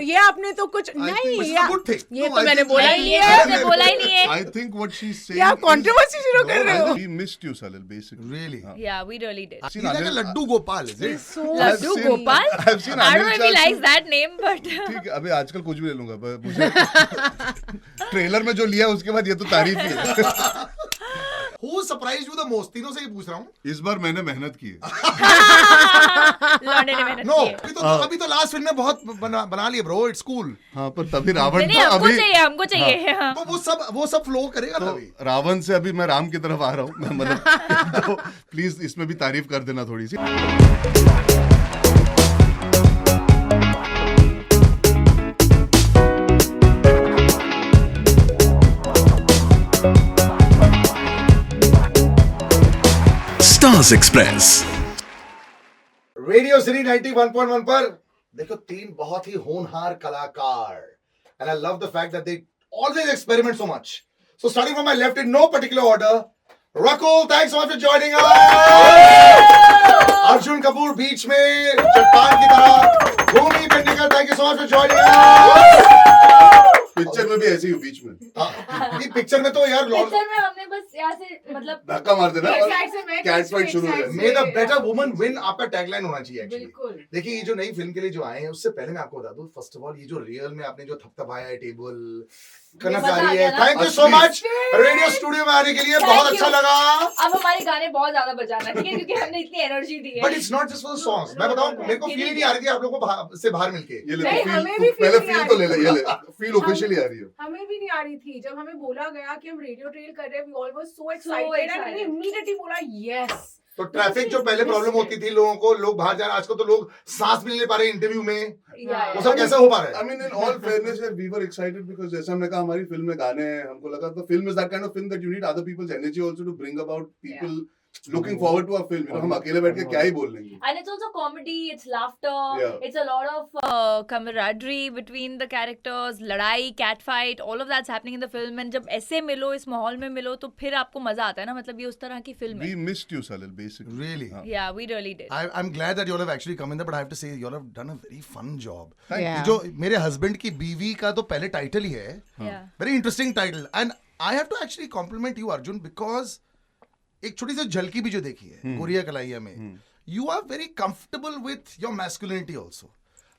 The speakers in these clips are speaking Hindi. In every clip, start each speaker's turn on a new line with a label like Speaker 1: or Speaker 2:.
Speaker 1: ये आपने तो कुछ नहीं ये तो मैंने बोला ही
Speaker 2: ये
Speaker 1: है।
Speaker 2: आपने बोला ही नहीं है।
Speaker 3: I think what she's saying
Speaker 1: ये आप कंट्रोवर्सी शुरू कर रहे हो।
Speaker 3: we missed you Salil basically.
Speaker 4: Really?
Speaker 2: Yeah, we really did.
Speaker 3: I've seen
Speaker 4: He's like a
Speaker 3: Anil-
Speaker 4: Laddu Gopal, is it?
Speaker 2: Laddu
Speaker 3: seen-
Speaker 2: Gopal?
Speaker 3: I've seen
Speaker 2: I don't
Speaker 3: Anil
Speaker 2: know if he
Speaker 3: Chachi-
Speaker 2: likes that name, but
Speaker 3: ठीक है अभी आजकल कुछ भी ले लूंगा पर मुझे ट्रेलर में जो लिया उसके बाद ये तो तारीफ ही है।
Speaker 4: Who surprised you the most? तीनों से ही पूछ रहा हूँ.
Speaker 3: इस बार मैंने मेहनत की है।
Speaker 2: लौंडे ने मेहनत
Speaker 4: No,
Speaker 2: की है।
Speaker 4: अभी तो लास्ट फिल्म में बहुत बना लिए bro. It's cool.
Speaker 3: हाँ पर तभी रावण
Speaker 2: नहीं
Speaker 3: था
Speaker 2: हमको
Speaker 3: अभी
Speaker 2: चाहिए, हमको चाहिए। हाँ।
Speaker 4: तो वो सब फ्लो करेगा
Speaker 3: तो
Speaker 4: तभी.
Speaker 3: रावण से अभी मैं राम की तरफ आ रहा हूँ मैं मतलब तो प्लीज इसमें भी तारीफ कर देना थोड़ी सी।
Speaker 5: Stars Express.
Speaker 4: रेडियो सिटी 91.1 पर देखो तीन बहुत ही होनहार कलाकार and I love the fact that they always experiment so much. So starting from my left in no particular order, Rakul, thanks so much for joining us. Arjun Kapoor बीच में चट्टान की तरह. Bhumi Pednekar, thank you so much for joining us.
Speaker 3: Picture में भी ऐसे ही हूँ बीच में
Speaker 4: ये पिक्चर में तो यार
Speaker 2: पिक्चर में हमने बस यहाँ से मतलब
Speaker 3: धक्का मार देना और
Speaker 1: Exact से मैं
Speaker 3: कैट फाइट शुरू हो
Speaker 4: मे
Speaker 3: जाए।
Speaker 4: द बेटर वुमन विन आपका टैगलाइन होना चाहिए एक्चुअली.
Speaker 1: बिल्कुल।
Speaker 4: देखिए ये जो नई फिल्म के लिए जो आए हैं उससे पहले मैं आपको बता दूं फर्स्ट ऑफ ऑल ये जो रियल में आपने जो थपथपाया है टेबल कनक
Speaker 2: मजा
Speaker 4: आ
Speaker 2: आ
Speaker 4: रही
Speaker 2: गया
Speaker 4: है.
Speaker 2: ना?
Speaker 4: Thank you so much radio studio में आने के लिए. बहुत अच्छा लगा.
Speaker 2: अब हमारे गाने बहुत ज्यादा बजाना ठीक है क्योंकि हमने इतनी एनर्जी दी है।
Speaker 4: But it's not just for the songs. मैं बताऊं मेरे को फील नहीं आ रही थी आप लोगों को से बाहर मिलके.
Speaker 3: ये ले
Speaker 1: नहीं,
Speaker 3: तो
Speaker 1: हमें
Speaker 3: फील
Speaker 1: भी
Speaker 3: पहले
Speaker 1: feel नहीं
Speaker 3: फील
Speaker 1: आ
Speaker 3: तो ले
Speaker 1: रही
Speaker 3: ले ये ले फील ऑफिशियली आ रही है।
Speaker 1: हमें भी नहीं आ रही थी जब हमें बोला गया कि हम रेडियो ट्रेल कर रहे हैं. We all were so
Speaker 2: So
Speaker 1: excited and
Speaker 2: excited.
Speaker 1: हमने इमीडिएटली बोला यस.
Speaker 4: तो ट्रैफिक जो पहले प्रॉब्लम होती थी लोगों को लोग बाहर जा रहे हैं आजकल तो लोग सांस भी नहीं ले पा रहे इंटरव्यू में. वो सब कैसे हो पा रहा
Speaker 3: I
Speaker 4: है?
Speaker 3: mean, in all fairness, we were excited because जैसे हमने कहा हमारी फिल्म में गाने हैं हमको लगा तो film is that kind of film that you need other people's energy also to bring about people looking forward to a film. You know, हम अकेले बैठ के क्या ही बोल लेंगे.
Speaker 2: And it's also comedy, it's laughter,
Speaker 3: Yeah.
Speaker 2: it's a lot of camaraderie between the characters, लड़ाई, cat fight, all of that's happening in the film. And जब ऐसे मिलो, इस माहौल में मिलो, तो फिर आपको मजा आता है ना. मतलब ये उस तरह की फिल्म
Speaker 3: We
Speaker 2: है.
Speaker 3: missed you, Salil, basically.
Speaker 4: Really?
Speaker 3: हाँ.
Speaker 2: Yeah, we really did.
Speaker 4: I'm glad that you all have actually come in there, but I have to say you all have done a very fun job.
Speaker 3: Thank
Speaker 1: Yeah.
Speaker 4: जो मेरे हस्बैंड की बीवी का तो पहले टाइटल ही है.
Speaker 2: Yeah.
Speaker 4: Very interesting title. And I have to actually compliment you, Arjun, because एक छोटी सी झलकी भी जो देखी है गोरिया कलाइया में, you are very comfortable with your masculinity also.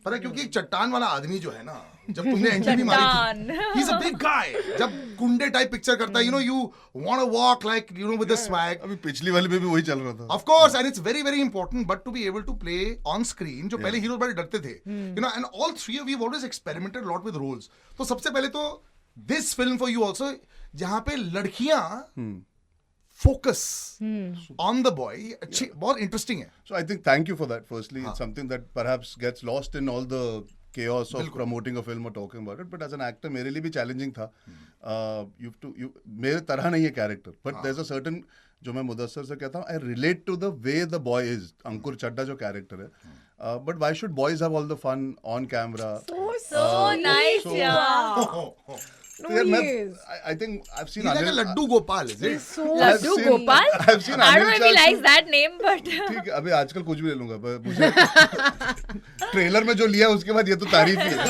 Speaker 4: पता है क्योंकि एक चट्टान वाला आदमी जो है ना जब तुमने एंट्री भी मारी थी, he's a big guy. जब गुंडे टाइप पिक्चर करता है, you know, you want to walk like, you know, with the swag.
Speaker 3: अभी पिछली वाली में भी वही चल रहा था.
Speaker 4: Of course, and it's very, very important, but to be able to play on screen, जो पहले हीरो बड़े डरते थे, you know, and all three of you have always experimented a lot with roles. तो सबसे पहले तो this film for you also, जहाँ पे लड़कियाँ focus on the boy, अच्छी बहुत interesting है.
Speaker 3: So I think thank you for that. Firstly, it's something that perhaps gets lost in all the chaos of promoting a film or talking about it. But as an actor, मेरे लिए भी challenging था. मेरे तरह नहीं है character, but there's a certain जो मैं मुदस्सर से कहता हूँ, I relate to the way the boy is. अंकुर चड्ढा जो character है. But why should boys have all the fun on camera?
Speaker 2: So nice,
Speaker 3: so-
Speaker 2: yeah.
Speaker 1: No,
Speaker 3: तो यार मैं
Speaker 1: he is.
Speaker 3: I think I've seen
Speaker 4: He's like a
Speaker 3: Anil.
Speaker 4: Laddu Gopal, is it?
Speaker 1: So
Speaker 2: Laddu
Speaker 3: seen-
Speaker 2: Gopal?
Speaker 3: I've seen
Speaker 2: I don't know
Speaker 3: Anil
Speaker 2: if he
Speaker 3: Chachi-
Speaker 2: likes that name, but
Speaker 3: ठीक है अभी आजकल कुछ भी ले लूंगा पर मुझे ट्रेलर में जो लिया उसके बाद ये तो तारीफ ही है.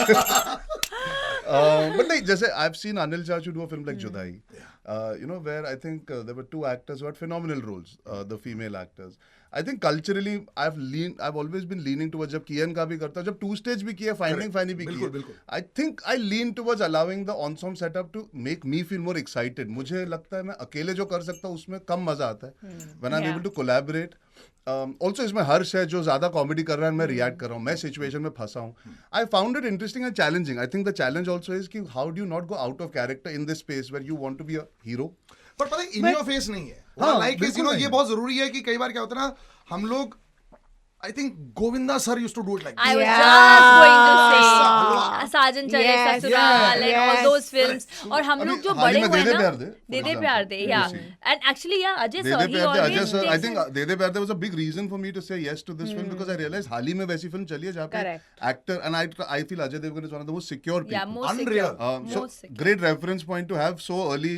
Speaker 3: But नहीं जैसे I've seen Anil Chachi do a film like Judai, you know, where I think there were two actors who had phenomenal roles, the female actors. I think culturally I've always been leaning towards जब कियन का भी करता हूँ, जब टू स्टेज भी किया, फाइंडिंग फाइनी भी
Speaker 4: बिल्कुल,
Speaker 3: किया.
Speaker 4: बिल्कुल.
Speaker 3: I think I lean towards allowing the ensemble setup to make me feel more excited. मुझे लगता है मैं अकेले जो कर सकता हूँ उसमें कम मजा आता है. When I'm
Speaker 2: Yeah.
Speaker 3: able to collaborate. Also इसमें हर्ष है जो ज्यादा कॉमेडी कर रहा है, मैं रिएक्ट कर रहा हूँ, मैं सिचुएशन में फंसा हूँ. I found it interesting and challenging. I think the challenge also is कि how do you not go out of character in this space where you want to be a hero.
Speaker 4: पर पता है इन योर फेस नहीं है.
Speaker 3: हाँ,
Speaker 4: लाइक
Speaker 3: बिल्कुल
Speaker 4: यू नो
Speaker 3: नहीं
Speaker 4: ये
Speaker 3: है.
Speaker 4: बहुत जरूरी है कि कई बार क्या होता है ना हम लोग I think Govinda sir used to do it like
Speaker 2: I
Speaker 4: this.
Speaker 2: was
Speaker 1: Yeah.
Speaker 2: just going to
Speaker 4: Salwa.
Speaker 2: say Sajan Chale
Speaker 1: Yes,
Speaker 2: Sasural and all
Speaker 1: yes.
Speaker 2: those films. और हम
Speaker 3: अभी
Speaker 2: लोग जो
Speaker 3: हाल ही
Speaker 2: बड़े
Speaker 3: में
Speaker 2: हुए
Speaker 3: दे दे
Speaker 2: ना,
Speaker 3: प्यार दे,
Speaker 2: दे
Speaker 3: for
Speaker 2: दे प्यार दे,
Speaker 3: example.
Speaker 2: yeah.
Speaker 3: You see.
Speaker 2: And actually, yeah, Ajay
Speaker 3: they
Speaker 2: sir,
Speaker 3: they
Speaker 2: he
Speaker 3: प्यार दे
Speaker 2: always
Speaker 3: Ajay sir. I
Speaker 2: takes
Speaker 3: think
Speaker 2: it.
Speaker 3: दे दे प्यार दे was a big reason for me to say yes to this film because I realized हाल ही में वैसी फिल्म चली है जहाँ पे
Speaker 1: Correct.
Speaker 3: actor and I feel Ajay Devgan is one of the most secure people.
Speaker 2: Yeah, most
Speaker 4: Unreal.
Speaker 2: secure.
Speaker 3: So
Speaker 2: Most secure.
Speaker 3: great reference point to have so early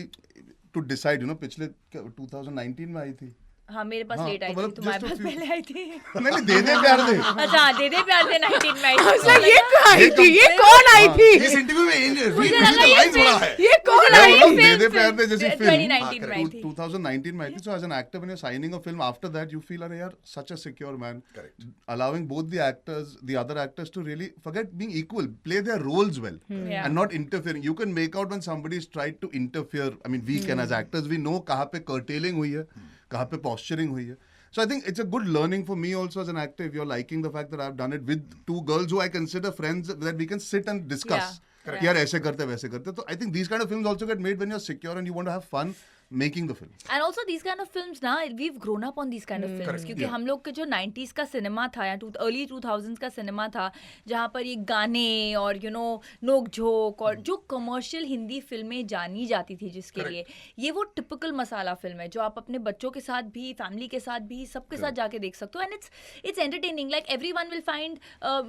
Speaker 3: to decide. You know पिछले 2019 में आई थी
Speaker 2: हाँ मेरे पास
Speaker 3: हाँ,
Speaker 2: लेट आई
Speaker 3: तो
Speaker 2: थी,
Speaker 3: मतलब
Speaker 2: तुम्हारे
Speaker 3: just a
Speaker 2: पास
Speaker 3: few-
Speaker 2: पहले आई थी।
Speaker 3: नहीं दे दे प्यार दे
Speaker 2: अच्छा हाँ, दे दे प्यार से 19 में आई थी।
Speaker 5: मतलब ये कहाँ आई थी, ये कौन आई थी,
Speaker 4: इस इंटरव्यू में
Speaker 2: मुझे लगा ये
Speaker 4: लाइन बड़ा है।
Speaker 5: ये कौन
Speaker 3: मैं
Speaker 5: आई
Speaker 3: बोल रहा हूँ,
Speaker 5: थी?
Speaker 3: दे दे प्यार दे जैसी फिल्म
Speaker 2: 2019 में आई थी।
Speaker 3: 2019 में आई थी. So as an actor when you're signing a film, after that you feel अरे यार such a secure man.
Speaker 4: Correct.
Speaker 3: Allowing both the other actors to really forget being equal, play their roles well
Speaker 2: Yeah.
Speaker 3: and not interfering. You can make out when somebody's tried to interfere. I mean we can as actors we know कहाँ पे curtailing हुई है, कहाँ पे posturing हुई है. So I think it's a good learning for me also as an actor if you're liking the fact that I've done it with two girls who I consider friends that we can sit and discuss.
Speaker 2: Yeah.
Speaker 3: कि यार ऐसे करते वैसे करते. So I think these kind of films also get made when you're secure and you want to have fun making the film.
Speaker 2: And also these kind of films ना, we've grown up on these kind of films, क्योंकि हम लोग के जो 90s का सिनेमा था या early 2000s का सिनेमा था, जहाँ पर ये गाने और नोक झोंक और जो कमर्शियल हिंदी फिल्में जानी जाती थी जिसके लिए, ये वो टिपिकल मसाला फिल्म है जो आप अपने बच्चों के साथ भी, फैमिली के साथ भी, सबके साथ जाके देख सकते हो. And it's entertaining. Like everyone will find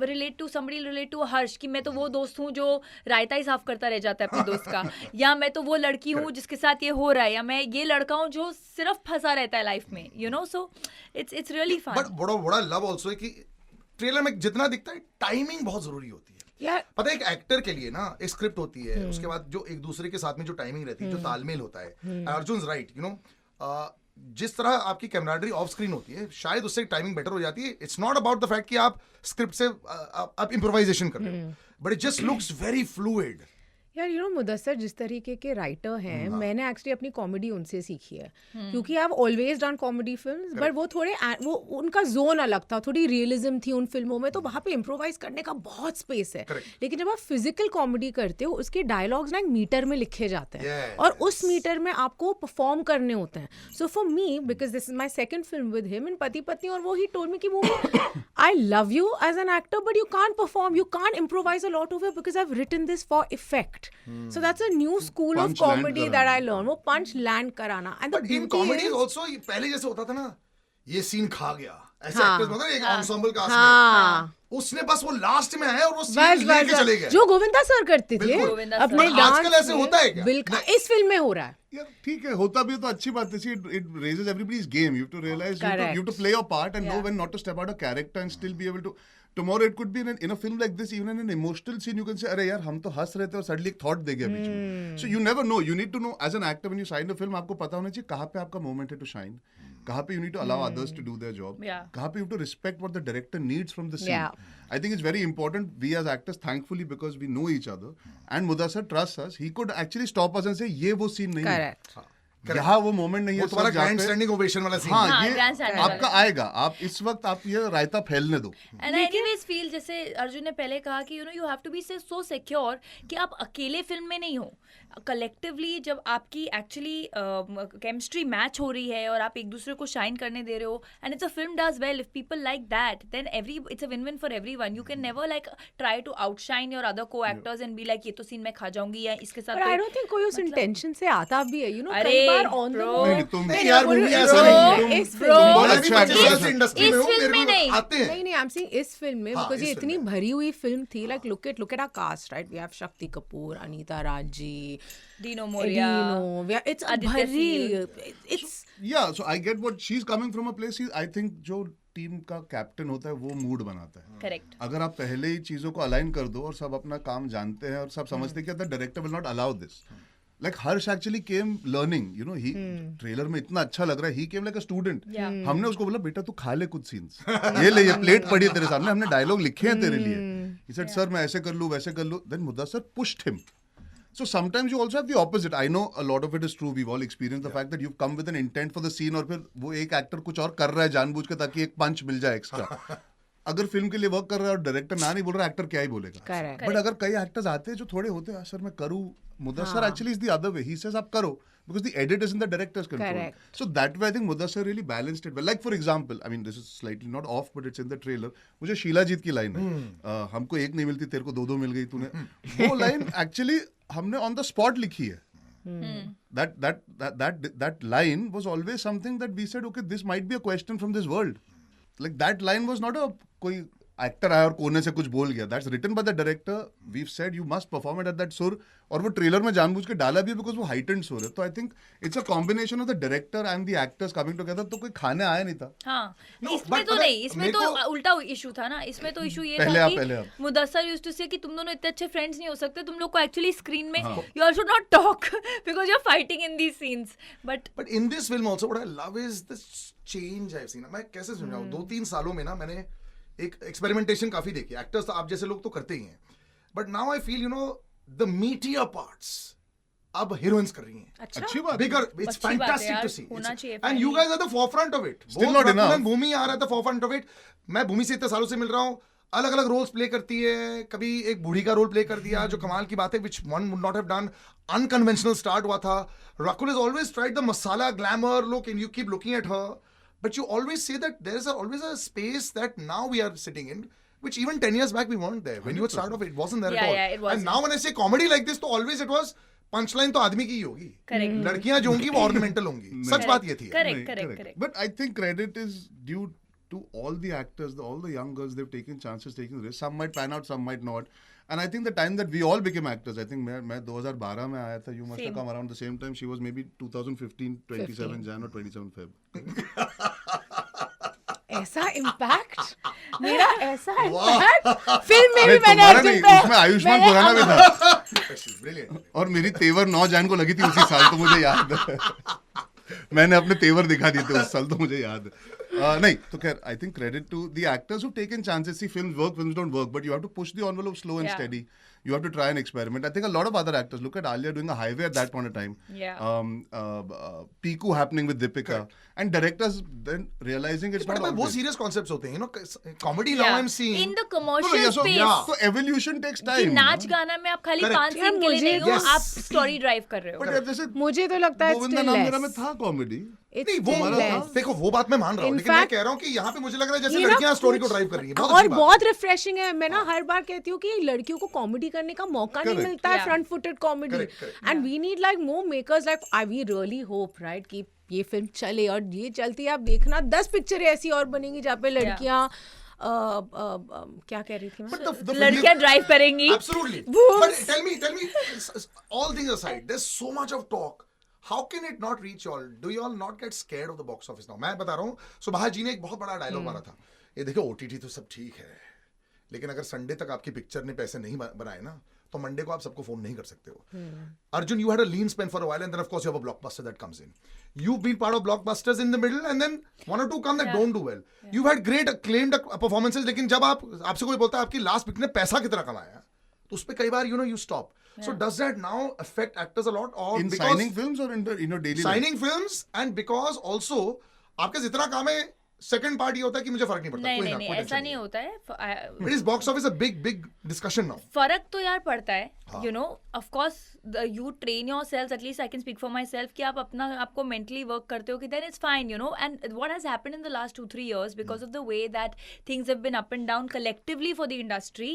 Speaker 2: relate to somebody, relate to Harsh कि मैं तो वो दोस्त हूँ जो रायता ही साफ करता रह जाता है अपने दोस्त का, या मैं तो वो लड़की हूँ जिसके साथ ये हो रहा है, या मैं ये लड़का हूँ जो सिर्फ फंसा रहता है लाइफ में, so it's really fun.
Speaker 4: But बड़ा लव ऑल्सो है कि ट्रेलर में जितना दिखता है टाइमिंग बहुत जरूरी होती है
Speaker 5: यार
Speaker 4: पता है. एक एक्टर के लिए ना एक स्क्रिप्ट होती है, उसके बाद जो एक दूसरे के साथ में जो टाइमिंग रहती है, जो तालमेल होता है. अर्जुन राइट, जिस तरह आपकी कैमराडरी ऑफ स्क्रीन होती है शायद उससे टाइमिंग बेटर हो जाती है. It's not about the fact कि आप स्क्रिप्ट से आप इम्प्रोवाइजेशन कर रहे हो, but it just looks very fluid.
Speaker 5: यार मुदस्सर जिस तरीके के राइटर हैं, मैंने एक्चुअली अपनी कॉमेडी उनसे सीखी है, क्योंकि I have always done comedy films, but वो थोड़े वो उनका जोन अलग था, थोड़ी रियलिज्म थी उन फिल्मों में, तो वहाँ पे इम्प्रोवाइज करने का बहुत स्पेस है. लेकिन जब आप फिजिकल कॉमेडी करते हो उसके डायलॉग्स ना एक मीटर में लिखे जाते हैं और उस मीटर में आपको परफॉर्म करने होते हैं. So for me, because this is my second film with him in Pati Patni, और वो ही टोल्ड मी कि वो I love you as an actor but you can't perform, you can't improvise a lot of it because I have written this for effect. So that's a new school of
Speaker 3: Punch land
Speaker 5: comedy
Speaker 3: कराना.
Speaker 5: that I learned. वो punch land कराना. And the
Speaker 4: but in
Speaker 5: beauty
Speaker 4: comedy
Speaker 5: is,
Speaker 4: also पहले जैसे होता था ना, ये सीन खा गया ऐसे
Speaker 5: हाँ.
Speaker 4: एक्टर्स होता है एक ensemble कास्ट में,
Speaker 5: हाँ,
Speaker 4: उसने बस वो लास्ट में आया और वो
Speaker 5: बस
Speaker 4: सीन लेके चले
Speaker 5: बस
Speaker 4: गए.
Speaker 5: जो गोविंदा सर करते थे
Speaker 4: बिल्कुल.
Speaker 2: गोविंदा
Speaker 5: अपने
Speaker 2: सर.
Speaker 4: पर आजकल
Speaker 5: डांस
Speaker 4: ऐसे होता है क्या?
Speaker 5: बिल्कुल इस फिल्म में हो रहा है.
Speaker 3: यार ठीक है, होता भी है तो अच्छी बात है. It raises everybody's game. You have to realize you
Speaker 5: Correct.
Speaker 3: have to play your part and know
Speaker 5: Yeah.
Speaker 3: when not to step out of character and still be able to. Tomorrow it could be in a film like this, even in an emotional scene, you can say, अरे यार हम तो हंस रहे थे और suddenly एक thought दे गया बीच में. So you never know. You need to know as an actor when you sign a film, आपको पता होना चाहिए कहाँ पे आपका moment है to shine. कहाँ पे you need to allow others to do their job.
Speaker 2: Yeah.
Speaker 3: कहाँ पे you have to respect what the director needs from the scene.
Speaker 5: Yeah.
Speaker 3: I think it's very important. We as actors, thankfully, because we know each other, and Mudassar trusts us, he could actually stop us and say, ये वो scene नहीं है.
Speaker 5: Correct.
Speaker 3: यहाँ वो मोमेंट नहीं है
Speaker 4: वो तुम्हारा
Speaker 3: सर, जहाँ
Speaker 4: ग्रैंड
Speaker 3: पे-
Speaker 4: स्टैंडिंग ओवेशन वाला सीन.
Speaker 3: हाँ,
Speaker 2: हाँ,
Speaker 3: ये
Speaker 2: grand standing
Speaker 3: आपका आएगा. आप इस वक्त आप ये रायता फैलने दो.
Speaker 2: एंड आई एनीवेज फील, जैसे अर्जुन ने पहले कहा कि you have to be so secure कि आप अकेले फिल्म में नहीं हो, कलेक्टिवली जब आपकी एक्चुअली केमिस्ट्री मैच हो रही है और आप एक दूसरे को शाइन करने दे रहे हो, and it's a film does well, if people like that then it's a win win for everyone. You can never like try to outshine your other co actors and be like ये तो सीन मैं खा जाऊंगी या इसके साथ
Speaker 5: But I don't think कोई उस इंटेंशन से आता भी है.
Speaker 2: अरे,
Speaker 5: कई बार on the
Speaker 2: bro.
Speaker 3: नहीं, तुम
Speaker 4: नहीं यार, मूवी ऐसा
Speaker 2: Bro,
Speaker 4: नहीं है.
Speaker 5: इस
Speaker 2: bro.
Speaker 5: फिल्म
Speaker 3: बहुत
Speaker 4: मैं
Speaker 3: अच्छे
Speaker 4: भी
Speaker 3: actors
Speaker 4: 25 साल
Speaker 3: हैं.
Speaker 4: से इंडस्ट्री
Speaker 2: इस
Speaker 4: में हूँ,
Speaker 2: फिल्म
Speaker 4: मेरे
Speaker 2: में
Speaker 4: को
Speaker 2: नहीं.
Speaker 4: आते हैं.
Speaker 5: नहीं आई एम सेइंग इस फिल्म में,
Speaker 4: हाँ,
Speaker 5: बिकॉज ये
Speaker 4: इस
Speaker 5: इतनी
Speaker 4: फिल्म में.
Speaker 5: भरी हुई फिल्म थी. Like look at our cast, right? We have Shakti Kapoor, Anita Raj ji,
Speaker 2: Dino Morea,
Speaker 5: Edino. It's a
Speaker 2: Aditya
Speaker 5: भरी.
Speaker 2: Seal.
Speaker 5: It's
Speaker 3: Yeah, so I get what she's coming from a place. I think जो टीम का कैप्टन होता है वो मूड बनाता है.
Speaker 2: करेक्ट.
Speaker 3: अगर आप पहले ही चीजों को अलाइन कर दो और सब अपना काम जानते हैं और सब समझते हैं कि the director will not allow this. Like Harsh actually came learning, he trailer में इतना अच्छा लग रहा है, he came like a student.
Speaker 2: Yeah.
Speaker 3: हमने उसको बोला बेटा तू खा ले कुछ सीन्स, ये ले, ये प्लेट पड़ी है तेरे सामने, हमने डायलॉग लिखे हैं तेरे लिए. He said सर मैं ऐसे कर लूँ वैसे कर लूँ. Then Mudassar pushed him. So sometimes you also have the opposite. I know a lot of it is true. We've all experienced the fact that you've come with an intent for the scene और फिर वो एक एक्टर कुछ और कर रहा है जानबूझ के ताकि एक पंच मिल जाए एक्स्ट्रा. अगर फिल्म के लिए वर्क कर रहा है और डायरेक्टर ना नहीं बोल रहा, एक्टर क्या ही बोलेगा.
Speaker 5: Correct.
Speaker 3: बट अगर कई एक्टर्स आते हैं जो थोड़े होते हैं, सर मैं करूँ, Mudassar actually is the other way. He says आप करो because the edit is in the director's control.
Speaker 5: Correct.
Speaker 3: So that way I think Mudassar really balanced it well. Like for example, I mean this is slightly not off but it's in the trailer. मुझे शीला जीत की लाइन है, हमको एक नहीं मिलती तेरे को दो मिल गई तूने. वो लाइन एक्चुअली हमने ऑन द स्पॉट लिखी है. That line was always something that we said, okay, this might be a question from this world. Like that line was not a कोई एक्टर आया और कोने से कुछ बोल गया, that's written by the director, we said you must perform it at that सुर, और वो ट्रेलर में जानबूझ के डाला भी बिकॉज वो हाइटेंड सुर है. तो I think it's a combination of the director and the actors coming together. तो कोई खाने आया नहीं था.
Speaker 2: हाँ,
Speaker 4: No,
Speaker 2: इसमें
Speaker 4: but
Speaker 2: तो
Speaker 4: पता है,
Speaker 2: नहीं, इसमें
Speaker 4: मेरे
Speaker 2: तो
Speaker 4: को-
Speaker 2: उल्टा इशू था ना. इसमें तो इशू ये
Speaker 3: पहले
Speaker 2: था
Speaker 3: आप.
Speaker 2: कि मुदस्सर यूज्ड टू से कि तुम दोनों इतने अच्छे फ्रेंड्स नहीं हो सकते, तुम लोग को एक्चुअली स्क्रीन में
Speaker 3: हाँ.
Speaker 2: You all should not talk because you are fighting in these scenes. But
Speaker 4: But in this film also, what I love is the change I've seen. मैं कैसे समझाऊं, 2-3 सालों में ना मैंने एक एक्सपेरिमेंटेशन काफी देखी. एक्टर्स तो आप जैसे लोग तो करते ही हैं, but now I feel the meteor parts अब हीरोइंस कर रही हैं.
Speaker 5: अच्छा
Speaker 3: अच्छी बात.
Speaker 4: Bigger, it's
Speaker 2: अच्छी बात है
Speaker 4: fantastic
Speaker 2: यार,
Speaker 4: to see.
Speaker 2: होना चाहिए
Speaker 4: And you
Speaker 2: finally.
Speaker 4: guys are the forefront of it.
Speaker 3: Still
Speaker 4: Both
Speaker 3: not
Speaker 4: Raccoon
Speaker 3: enough.
Speaker 4: and Bhumi are at the forefront of it. मैं भूमि से इतने सालों से मिल रहा हूँ, अलग अलग रोल्स प्ले करती है. कभी एक बूढ़ी का रोल प्ले कर दिया जो कमाल की बात है, which one would not have done. Unconventional start हुआ था. Raccoon has always tried the masala glamour look, and you keep looking at her, but you always say that there is always a space that now we are sitting in, which even 10 years back we weren't there. When you would start off, it wasn't there
Speaker 2: Yeah,
Speaker 4: at all.
Speaker 2: yeah, it wasn't.
Speaker 4: And now when I say comedy like this, तो always it was पंचलाइन तो आदमी की ही होगी.
Speaker 2: Correct.
Speaker 4: लड़कियां जो होंगी वो ऑर्नामेंटल होंगी. सच बात ये थी.
Speaker 2: Correct,
Speaker 3: नहीं,
Speaker 2: correct, correct.
Speaker 3: But I think credit is due to all the actors, all the young girls. They've taken chances, taken risks. Some might pan out, some might not. And I think the time that we all became actors, I think मैं 2012 में आया था. You must have
Speaker 2: Same.
Speaker 3: come around the same time. She was maybe 2015, 27 Jan or 27 Feb.
Speaker 5: ऐसा इम्पैक्ट मेरा ऐसा इम्पैक्ट फिल्म में भी
Speaker 3: नहीं,
Speaker 5: मैंने
Speaker 3: तुम्हारा
Speaker 5: अर्जुन
Speaker 3: नहीं,
Speaker 5: पे
Speaker 3: उसमें आयुष्मान
Speaker 5: मैंने
Speaker 3: खुराना भी था.
Speaker 4: Brilliant.
Speaker 3: और मेरी तेवर 9 जैन को लगी थी उसी साल, तो मुझे याद है. मैंने अपने तेवर दिखा दिए थे उस साल, तो मुझे याद है. नहीं तो खैर, I think credit to the actors who taken chances. See films work, films don't work, but you have to push the envelope slow and
Speaker 2: Yeah.
Speaker 3: Steady. You have to try and experiment. I think a lot of other actors, look at Alia doing a highway at that point of time.
Speaker 2: Yeah.
Speaker 3: Piku happening with Deepika. And directors then realizing it's
Speaker 4: But
Speaker 3: not
Speaker 4: वो
Speaker 3: always.
Speaker 4: सीरियस कॉन्सेप्ट्स होते हैं. Comedy now I'm seeing.
Speaker 2: In the
Speaker 3: No, no,
Speaker 2: commercial
Speaker 3: yeah, so,
Speaker 2: space
Speaker 3: so evolution takes
Speaker 2: कि
Speaker 3: time.
Speaker 2: नाच गाना में आप खाली
Speaker 4: Correct.
Speaker 2: 5
Speaker 5: यार,
Speaker 2: सीन के लिए
Speaker 5: मुझे
Speaker 2: नहीं हो,
Speaker 4: yes.
Speaker 2: आप स्टोरी ड्राइव कर रहे हो.
Speaker 3: But जैसे
Speaker 5: मुझे तो लगता है
Speaker 3: गोविंदा
Speaker 5: still
Speaker 3: नाम मेरा में
Speaker 5: less.
Speaker 3: था कॉमेडी.
Speaker 5: It's
Speaker 4: नहीं वो
Speaker 5: still less.
Speaker 4: देखो वो बात मैं मान रहा हूँ,
Speaker 5: In
Speaker 4: लेकिन मैं
Speaker 5: fact,
Speaker 4: कह रहा हूँ कि यहाँ पे मुझे लग रहा है जैसे
Speaker 5: ये ना
Speaker 4: लड़कियां स्टोरी को
Speaker 5: कुछ-
Speaker 4: ड्राइव कर रही है. बहुत
Speaker 5: और
Speaker 4: अच्छी बात
Speaker 5: बहुत रिफ्रेशिंग है. मैं ना हर बार कहती हूँ कि लड़कियों को कॉमेडी करने का मौका नहीं
Speaker 3: Correct.
Speaker 5: मिलता है,
Speaker 2: Yeah.
Speaker 5: Front footed comedy.
Speaker 4: Correct, correct.
Speaker 5: And we need like more makers like I we really hope right कि ये फिल्म चले, और ये चलती है. आप देखना 10 पिक्चरें ऐसी और बनेंगी जहाँ पे लड़कियाँ क्या कह रही थी मैं?
Speaker 4: But the film is-
Speaker 2: लड़कियां ड्राइव करेंगी.
Speaker 4: Absolutely.
Speaker 5: Boobs.
Speaker 4: But tell me, all things aside, there's so much of talk. How can it not reach y'all? Do y'all not get scared of the box office now? मैं बता रहा हूँ, सुभाष जी ने एक बहुत बड़ा डायलॉग मारा था. ये देखो OTT तो सब ठीक है, लेकिन अगर संडे तक आपकी पिक्चर ने पैसे नहीं बनाए ना, तो मंडे को आप सबको फोन नहीं कर सकते हो. Arjun, you had a lean spend for a while, and then of course you have a blockbuster that comes in. You've been part of blockbusters in the middle, and then one or two come that don't do well. You've had great acclaimed performances, लेकिन जब आपसे कोई बोलता है आपकी लास्ट पिक ने पैसा कितना कमाया, तो उस पे कई बार you stop. So does that now affect actors a lot, or
Speaker 3: In
Speaker 4: because
Speaker 3: signing films or in your daily life?
Speaker 4: signing films, and because also आपका जितना काम है, सेकंड पार्ट ये होता है कि मुझे फर्क नहीं पड़ता.
Speaker 2: नहीं
Speaker 4: कोई
Speaker 2: नहीं
Speaker 4: ना,
Speaker 2: नहीं,
Speaker 4: कोई
Speaker 2: ऐसा
Speaker 4: tension
Speaker 2: नहीं होता है.
Speaker 4: It is box office a big discussion now.
Speaker 2: फर्क तो यार पड़ता है. You know of course you train yourself, at least I can speak for myself, कि आप अपना आपको मेंटली वर्क करते हो कि then it's fine, you know. And what has happened in the last 2-3 years because of the way that things have been up and down collectively for the industry,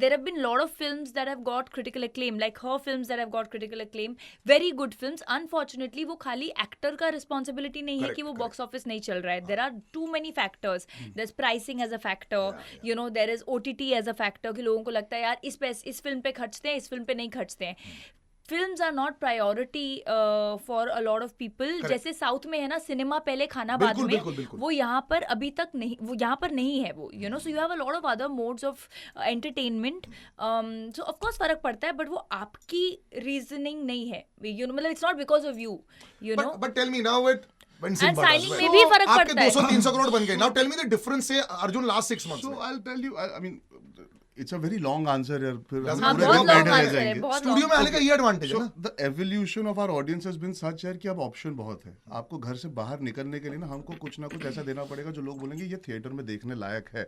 Speaker 2: there have been a lot of films that have got critical acclaim, like her films that have got critical acclaim, very good films. Unfortunately वो खाली एक्टर का रिस्पॉन्सिबिलिटी नहीं है कि वो बॉक्स ऑफिस नहीं चल रहा है. there are too many factors. there's pricing as a factor, you know, there is OTT as a factor कि लोगों को लगता है यार इस फिल्म पे खर्चते हैं, इस फिल्म पे नहीं खर्चते हैं. Films are not priority for a lot of people. जैसे साउथ में है ना, सिनेमा पहले खाना बाद में,
Speaker 4: बिल्कुल.
Speaker 2: वो यहाँ पर अभी तक नहीं, वो यहाँ पर नहीं है वो, you know. So you have a lot of other modes of entertainment. So of course फर्क पड़ता है, बट वो आपकी रीजनिंग नहीं है, यू नो. मतलब it's not because of you, you know.
Speaker 4: But tell me now it when
Speaker 2: And
Speaker 4: Simba
Speaker 2: signing
Speaker 4: does
Speaker 2: में
Speaker 4: well.
Speaker 2: भी फर्क
Speaker 4: आपके
Speaker 2: पड़ता है.
Speaker 4: 200-300 करोड़ बन गए. Now tell me the difference से Arjun last 6 months
Speaker 3: So
Speaker 4: में.
Speaker 3: I'll tell you, I mean, it's a very long answer here. फिर हम
Speaker 4: हाँ,
Speaker 3: पूरे
Speaker 2: बहुत
Speaker 3: दिन
Speaker 2: long
Speaker 3: बैठे रह
Speaker 2: answer है,
Speaker 3: जाएंगे.
Speaker 2: बहुत
Speaker 4: स्टूडियो
Speaker 2: long.
Speaker 4: में आने का ये एडवांटेज है
Speaker 3: So
Speaker 4: ना.
Speaker 3: the evolution of our audience has been such है कि अब ऑप्शन बहुत है. आपको घर से बाहर निकलने के लिए ना हमको कुछ ना कुछ ऐसा देना पड़ेगा जो लोग बोलेंगे ये थिएटर में देखने लायक है.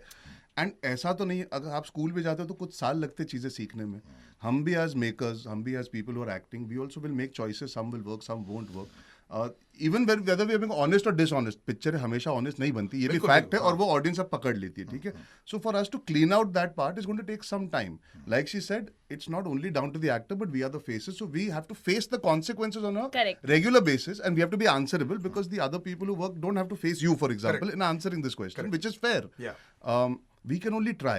Speaker 3: एंड ऐसा तो नहीं, अगर आप स्कूल भी जाते हो तो कुछ साल लगते चीज़ें सीखने में. हम भी एज मेकर्स, हम भी as people who are acting, we also will make choices. Some will work, some won't work. Even whether we are being honest और डिसऑनेस्ट, पिक्चर हमेशा ऑनेस्ट नहीं बनती, ये भी
Speaker 4: बिल्कुल,
Speaker 3: फैक्ट है.
Speaker 4: बिल्कुल,
Speaker 3: और वो ऑडियंस अब पकड़ लेती है, ठीक है. So for us to clean out that part is going to take some time. Like she said, it's not only down to the actor, but we are the faces, so we have to face the consequences on a
Speaker 2: Correct.
Speaker 3: regular basis, and we have to be answerable because the other people who work don't have to face you, for example, in answering this question, which is fair.
Speaker 4: Yeah.
Speaker 3: We can only try.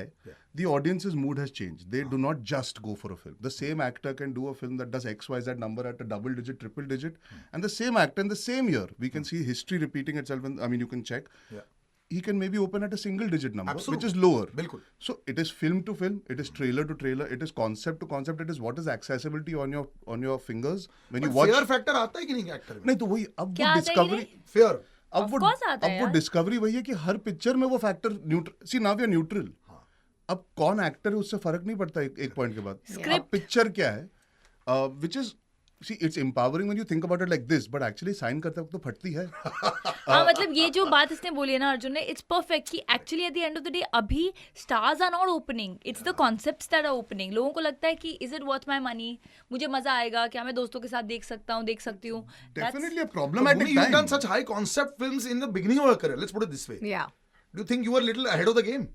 Speaker 3: The audience's mood has changed. They do not just go for a film. The same actor can do a film that does XYZ number at a double digit, triple digit, and the same actor in the same year, we can see history repeating itself. You can check.
Speaker 4: Yeah.
Speaker 3: He can maybe open at a single digit number,
Speaker 4: Absolutely.
Speaker 3: which is lower.
Speaker 4: Bilkul.
Speaker 3: So it is film to film, it is trailer to trailer, it is concept to concept, it is what is accessibility on your fingers when you watch.
Speaker 4: Fair factor आता है कि नहीं एक्टर में?
Speaker 3: नहीं तो वही अब
Speaker 2: क्या
Speaker 3: वो
Speaker 2: आता है
Speaker 3: डिस्कवरी
Speaker 2: ये?
Speaker 4: फेयर
Speaker 3: अब
Speaker 2: Of
Speaker 3: वो
Speaker 2: course आता है
Speaker 3: अब वो
Speaker 2: यार।
Speaker 3: डिस्कवरी वही है कि हर पिक्चर में वो factor neutral see now we are neutral. अब कौन एक्टर है उससे फर्क नहीं पड़ता एक पॉइंट के बाद। अब पिक्चर क्या है which is see it's empowering when you think about it like this but actually sign करते वक्त तो फटती है।
Speaker 2: हाँ मतलब ये जो बात इसने बोली है ना अर्जुन ने, इट्स परफेक्ट कि actually at the end of the day अभी stars are not opening, it's the concepts that are opening. लोगों को लगता है कि is it worth my money, मुझे मजा आएगा, क्या मैं दोस्तों के साथ देख सकता हूँ, देख सकती हूँ।
Speaker 3: Definitely a
Speaker 4: Bhumi,
Speaker 3: problematic
Speaker 4: you've done
Speaker 3: time.
Speaker 4: such high concept films in the beginning of your career. Let's put it this way.
Speaker 5: Yeah.
Speaker 4: Do you think you were a little ahead of the game?